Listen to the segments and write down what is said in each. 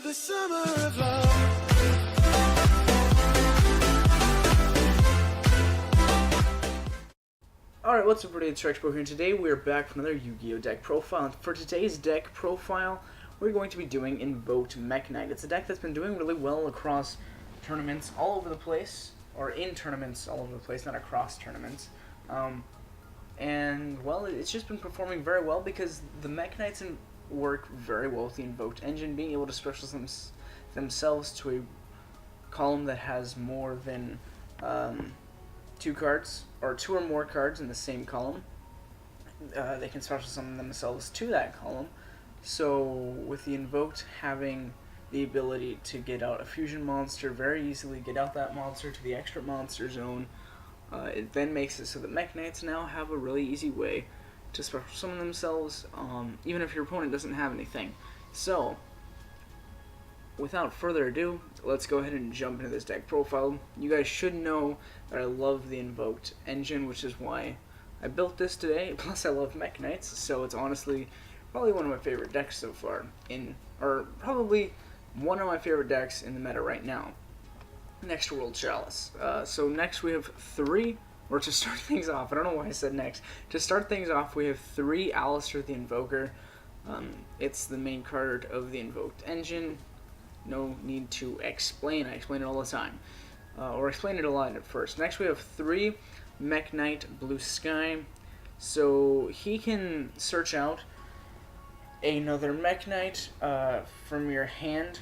the summer of love. Alright, what's up, everybody? It's Rexpo here, and today we're back for another Yu-Gi-Oh! Deck profile. And for today's deck profile, we're going to be doing Invoked Mekk-Knight. It's a deck that's been doing really well across tournaments all over the place, or in tournaments all over the place, not across tournaments. And, well, it's just been performing very well because the Mekk-Knights work very well with the Invoked Engine, being able to special themselves to a column that has more than two cards, or two or more cards in the same column. They can special summon themselves to that column. So with the Invoked having the ability to get out a fusion monster very easily, get out that monster to the extra monster zone, it then makes it so that Mekk-Knights now have a really easy way to special summon themselves, even if your opponent doesn't have anything. So without further ado, let's go ahead and jump into this deck profile. You guys should know that I love the Invoked Engine, which is why I built this today. Plus, I love Mekk-Knights, so it's honestly probably one of my favorite decks so far, or probably one of my favorite decks in the meta right now, next to World Chalice. So next we have three, or to start things off, I don't know why I said next. To start things off, we have three Alistair the Invoker. It's the main card of the Invoked Engine. No need to explain. I explain it all the time. Or explain it a lot at first. Next we have three Mekk-Knight Blue Sky. So he can search out another Mekk-Knight from your hand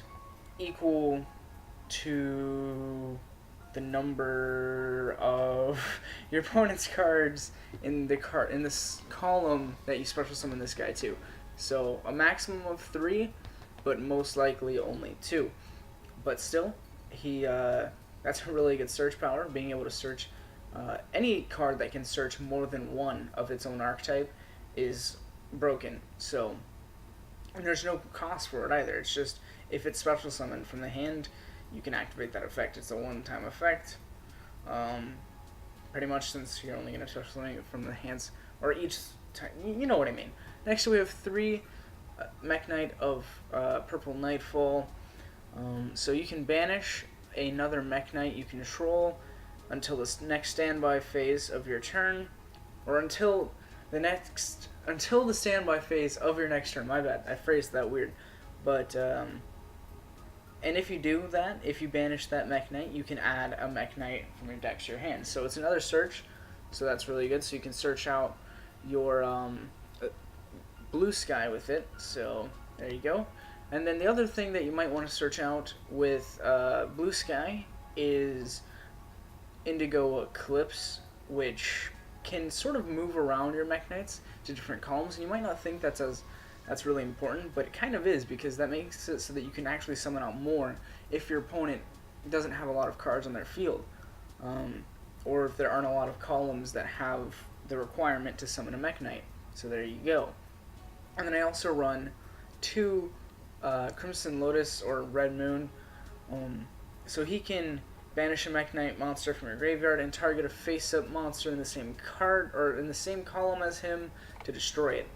equal to the number of your opponent's cards in this column that you special summon this guy to. So a maximum of three, but most likely only two. But still, that's a really good search power, being able to search any card that can search more than one of its own archetype is broken. So, and there's no cost for it either. It's just, if it's special summoned from the hand, you can activate that effect. It's a one-time effect. Pretty much, since you're only going to special summon it from the hands, or each time, you know what I mean. Next we have three Mekk-Knight of Purple Nightfall. So you can banish another Mekk-Knight you control until the next standby phase of your turn, or until the standby phase of your next turn. My bad, I phrased that weird. But and if you do that, if you banish that Mekk-Knight, you can add a Mekk-Knight from your deck to your hand. So it's another search, so that's really good. So you can search out your Blue Sky with it. So there you go. And then the other thing that you might want to search out with Blue Sky is Indigo Eclipse, which can sort of move around your Mekk-Knights to different columns. And you might not think that's really important, but it kind of is, because that makes it so that you can actually summon out more if your opponent doesn't have a lot of cards on their field, or if there aren't a lot of columns that have the requirement to summon a Mekk-Knight. So there you go. And then I also run two Crimson Lotus or Red Moon, so he can banish a Mekk-Knight monster from your graveyard and target a face-up monster in the same card or in the same column as him to destroy it.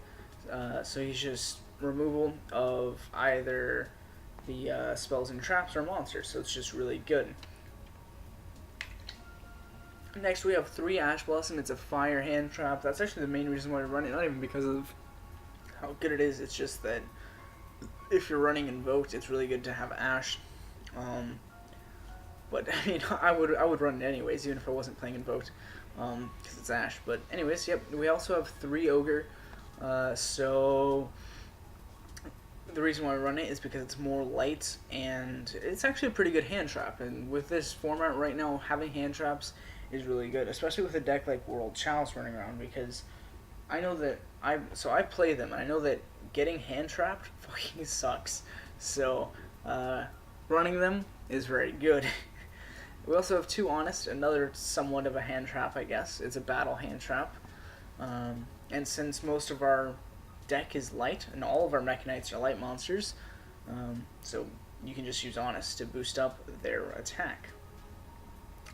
So he's just removal of either the spells and traps or monsters, so it's just really good. Next we have three Ash Blossom. It's a fire hand trap. That's actually the main reason why I run it, not even because of how good it is. It's just that if you're running Invoked, it's really good to have Ash. But I mean, I would run it anyways, even if I wasn't playing Invoked, because it's Ash. But anyways, yep. We also have three Ogre. So the reason why I run it is because it's more light, and it's actually a pretty good hand trap. And with this format right now, having hand traps is really good, especially with a deck like World Chalice running around, because I know that I play them, and I know that getting hand trapped fucking sucks. So running them is very good. We also have two Honest, another somewhat of a hand trap, I guess. It's a battle hand trap. And since most of our deck is light, and all of our Mekk-Knights are light monsters, so you can just use Honest to boost up their attack.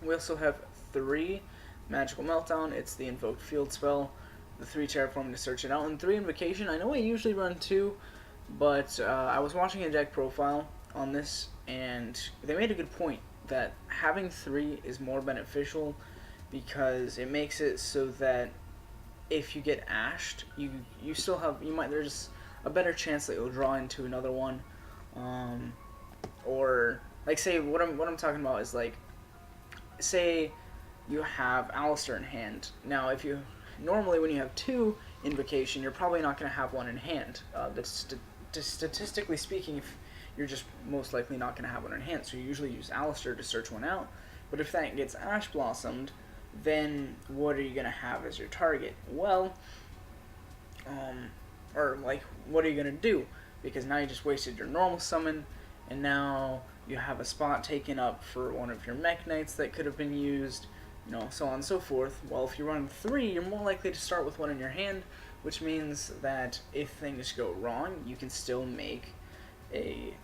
We also have three Magical Meltdown. It's the Invoked Field spell. The three Terraform to search it out, and three Invocation. I know I usually run two, but I was watching a deck profile, on this, and they made a good point that having 3 is more beneficial because it makes it so that if you get ashed, you still have there's a better chance that you'll draw into another one, um, or like say what I'm talking about is like say you have Alistair in hand. Now if you normally when you have 2 invocation, you're probably not going to have one in hand. Statistically speaking, if you're just most likely not going to have one in hand, so you usually use Alistair to search one out. But if that gets Ash Blossomed, then what are you going to have as your target? Well, or like, what are you going to do? Because now you just wasted your normal summon, and now you have a spot taken up for one of your Mekk-Knights that could have been used, so on and so forth. Well, if you run 3, you're more likely to start with one in your hand, which means that if things go wrong, you can still make a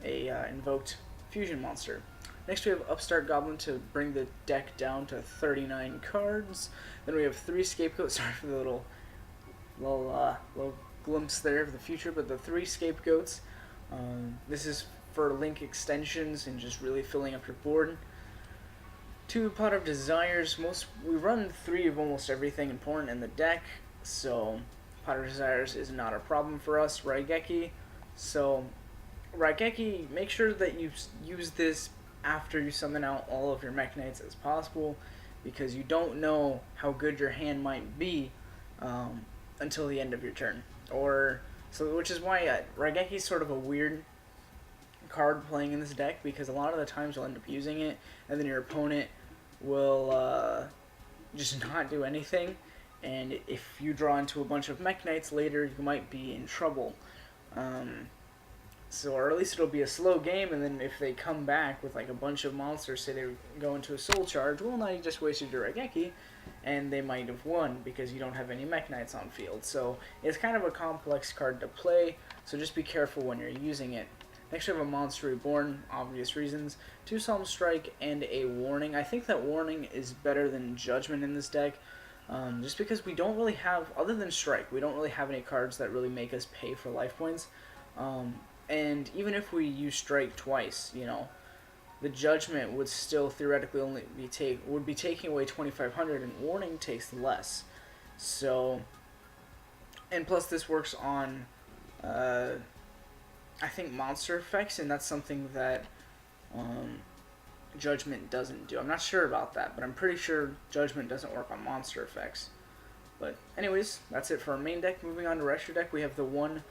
invoked fusion monster. Next we have Upstart Goblin to bring the deck down to 39 cards. Then we have 3 Scapegoats. Sorry for the little glimpse there of the future, but the 3 Scapegoats. This is for link extensions and just really filling up your board. 2 Pot of Desires. We run 3 of almost everything important in the deck, so Pot of Desires is not a problem for us. Raigeki. So Raigeki, make sure that you use this after you summon out all of your Mekk-Knights as possible, because you don't know how good your hand might be until the end of your turn. Which is why Raigeki is sort of a weird card playing in this deck, because a lot of the times you'll end up using it, and then your opponent will just not do anything, and if you draw into a bunch of Mekk-Knights later, you might be in trouble. Or at least it'll be a slow game, and then if they come back with like a bunch of monsters, say they go into a soul charge, well, now you just wasted your Raigeki, and they might have won because you don't have any Mekk-Knights on field. So it's kind of a complex card to play, so just be careful when you're using it. Next we have a Monster Reborn, obvious reasons, 2 Solemn Strike, and a Warning. I think that Warning is better than Judgment in this deck, just because we don't really have, other than Strike, we don't really have any cards that really make us pay for life points. And even if we use Strike twice, the Judgment would still theoretically only be taking away 2,500, and Warning takes less. So, and plus this works on, I think, monster effects, and that's something that Judgment doesn't do. I'm not sure about that, but I'm pretty sure Judgment doesn't work on monster effects. But anyways, that's it for our main deck. Moving on to Retro deck, we have the 1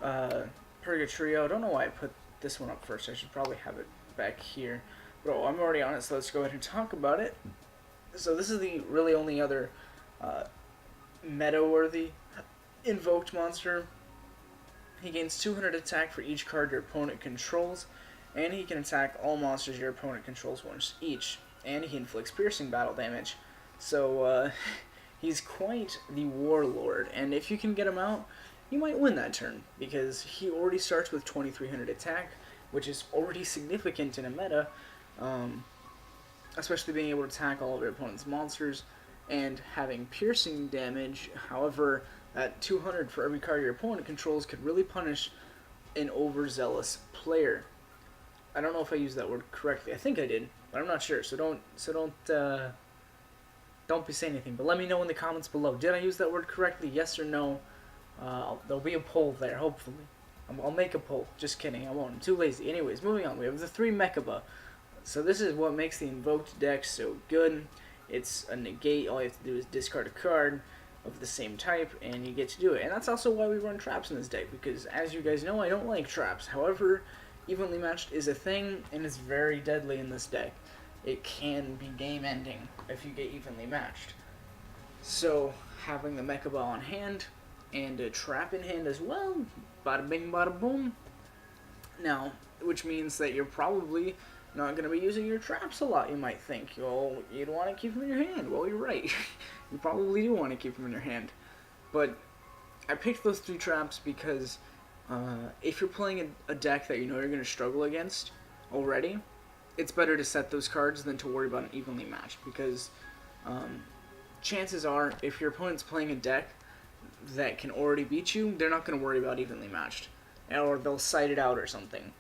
Purgatrio. I don't know why I put this one up first. I should probably have it back here. But I'm already on it, so let's go ahead and talk about it. So this is the really only other meta-worthy invoked monster. He gains 200 attack for each card your opponent controls, and he can attack all monsters your opponent controls once each, and he inflicts piercing battle damage. So he's quite the warlord, and if you can get him out, you might win that turn, because he already starts with 2,300 attack, which is already significant in a meta, especially being able to attack all of your opponent's monsters, and having piercing damage. However, at 200 for every card your opponent controls could really punish an overzealous player. I don't know if I used that word correctly. I think I did, but I'm not sure. So don't be saying anything. But let me know in the comments below. Did I use that word correctly? Yes or no? There'll be a poll there, hopefully. I'll make a poll. Just kidding. I won't. I'm too lazy. Anyways, moving on. We have the 3 Mekaba. So this is what makes the invoked deck so good. It's a negate. All you have to do is discard a card of the same type, and you get to do it. And that's also why we run traps in this deck, because as you guys know, I don't like traps. However, evenly matched is a thing, and it's very deadly in this deck. It can be game-ending if you get evenly matched. So, having the Mekaba on hand, and a trap in hand as well, bada bing bada boom. Now, which means that you're probably not going to be using your traps a lot, you might think. You'd want to keep them in your hand. Well, you're right. You probably do want to keep them in your hand. But I picked those 3 traps because if you're playing a deck that you know you're going to struggle against already, it's better to set those cards than to worry about an evenly matched, because chances are, if your opponent's playing a deck that can already beat you, they're not going to worry about evenly matched. or they'll side it out or something,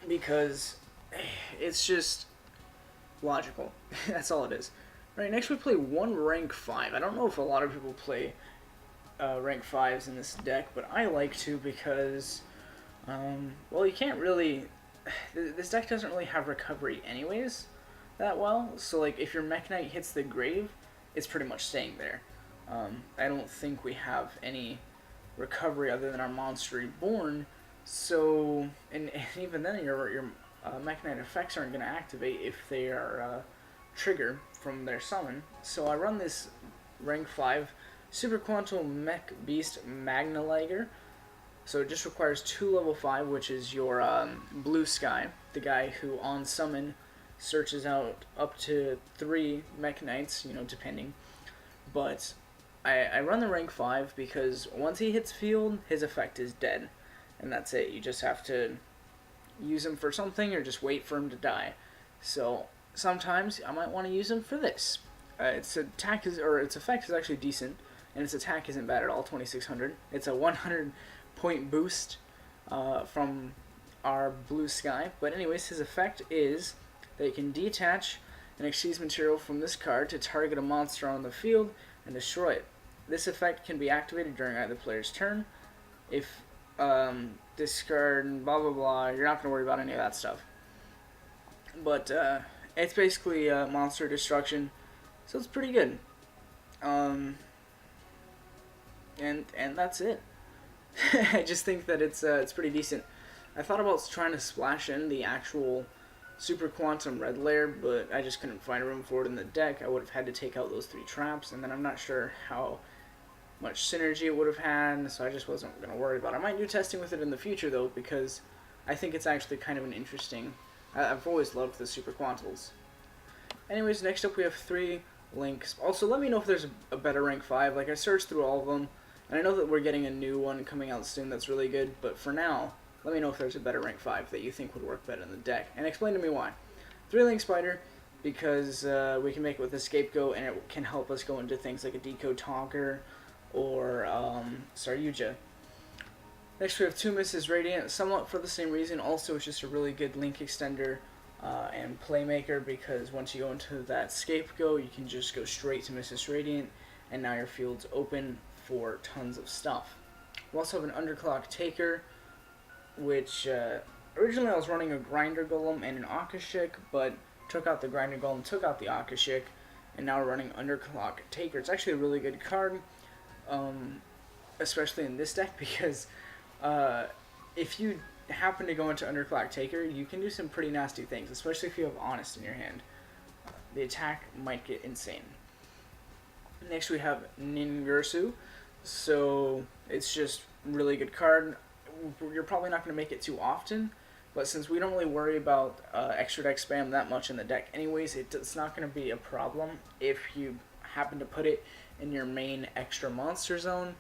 because it's just logical. That's all it is. Right, next we play one rank 5. I don't know if a lot of people play rank 5s in this deck, but I like to because, well, you can't really... This deck doesn't really have recovery anyways that well, so like if your Mekk-Knight hits the grave, it's pretty much staying there. I don't think we have any recovery other than our Monster Reborn, so, and even then your Mekk-Knight effects aren't going to activate if they are trigger from their summon. So I run this rank 5 Super Quantum Mech Beast Magnaliger. So it just requires 2 level 5, which is your Blue Sky, the guy who on summon searches out up to 3 Mekk-Knights, you know, depending. But I run the rank 5 because once he hits field, his effect is dead. And that's it. You just have to use him for something or just wait for him to die. So sometimes I might want to use him for this. Its effect is actually decent, and its attack isn't bad at all. 2600. It's a 100-point boost from our Blue Sky. But anyways, his effect is that you can detach an Xyz material from this card to target a monster on the field and destroy it. This effect can be activated during either player's turn. If discard blah blah blah, you're not going to worry about any of that stuff. But it's basically monster destruction, so it's pretty good. And that's it. I just think that it's pretty decent. I thought about trying to splash in the actual Super Quantum Red Layer, but I just couldn't find room for it in the deck. I would have had to take out those 3 traps, and then I'm not sure how much synergy it would have had, so I just wasn't going to worry about it. I might do testing with it in the future, though, because I think it's actually kind of an interesting... I've always loved the Super Quantals. Anyways, next up we have 3 links. Also, let me know if there's a better rank 5. Like, I searched through all of them, and I know that we're getting a new one coming out soon that's really good, but for now, let me know if there's a better rank 5 that you think would work better in the deck, and explain to me why. 3-link Spider, because we can make it with a Scapegoat, and it can help us go into things like a Decode Talker, or Saryuja. Next we have 2 Mrs. Radiant, somewhat for the same reason. Also, it's just a really good link extender and playmaker, because once you go into that Scapegoat, you can just go straight to Mrs. Radiant, and now your field's open for tons of stuff. We also have an Underclock Taker, which originally I was running a Grinder Golem and an Akashic, but took out the Grinder Golem, took out the Akashic, and now we're running Underclock Taker. It's actually a really good card. Especially in this deck, because if you happen to go into Underclock Taker, you can do some pretty nasty things, especially if you have Honest in your hand. The attack might get insane. Next we have Ningirsu, so it's just really good card. You're probably not going to make it too often, but since we don't really worry about extra deck spam that much in the deck anyways, it's not going to be a problem if you happen to put it in your main extra monster zone.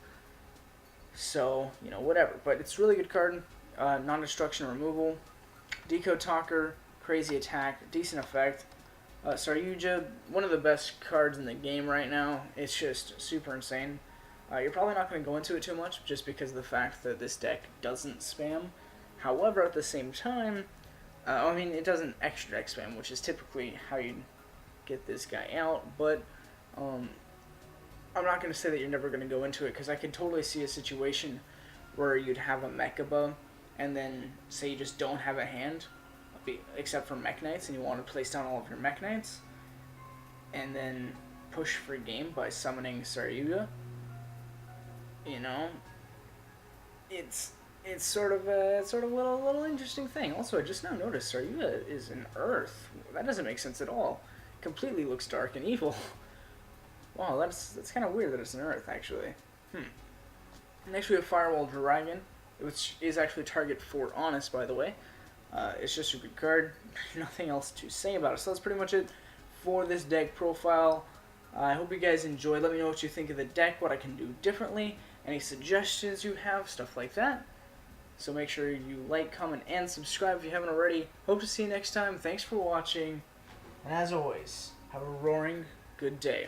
So, you know, whatever. But it's a really good card. Non-destruction removal. Decode Talker. Crazy attack. Decent effect. Saryuja, one of the best cards in the game right now. It's just super insane. You're probably not going to go into it too much just because of the fact that this deck doesn't spam. However, at the same time, I mean, it doesn't extra deck spam, which is typically how you get this guy out, but I'm not going to say that you're never going to go into it, because I could totally see a situation where you'd have a Mekaba, and then say you just don't have a hand, except for Mekk-Knights, and you want to place down all of your Mekk-Knights, and then push for game by summoning Saryuja. You know, it's sort of a little interesting thing. Also, I just now noticed Saryuja is an Earth. That doesn't make sense at all. Completely looks dark and evil. Wow, that's kind of weird that it's an Earth, actually. Next we have Firewall Dragon, which is actually target for Honest, by the way. It's just a good card. Nothing else to say about it. So that's pretty much it for this deck profile. I hope you guys enjoyed. Let me know what you think of the deck, what I can do differently, any suggestions you have, stuff like that. So make sure you like, comment, and subscribe if you haven't already. Hope to see you next time. Thanks for watching. And as always, have a roaring good day.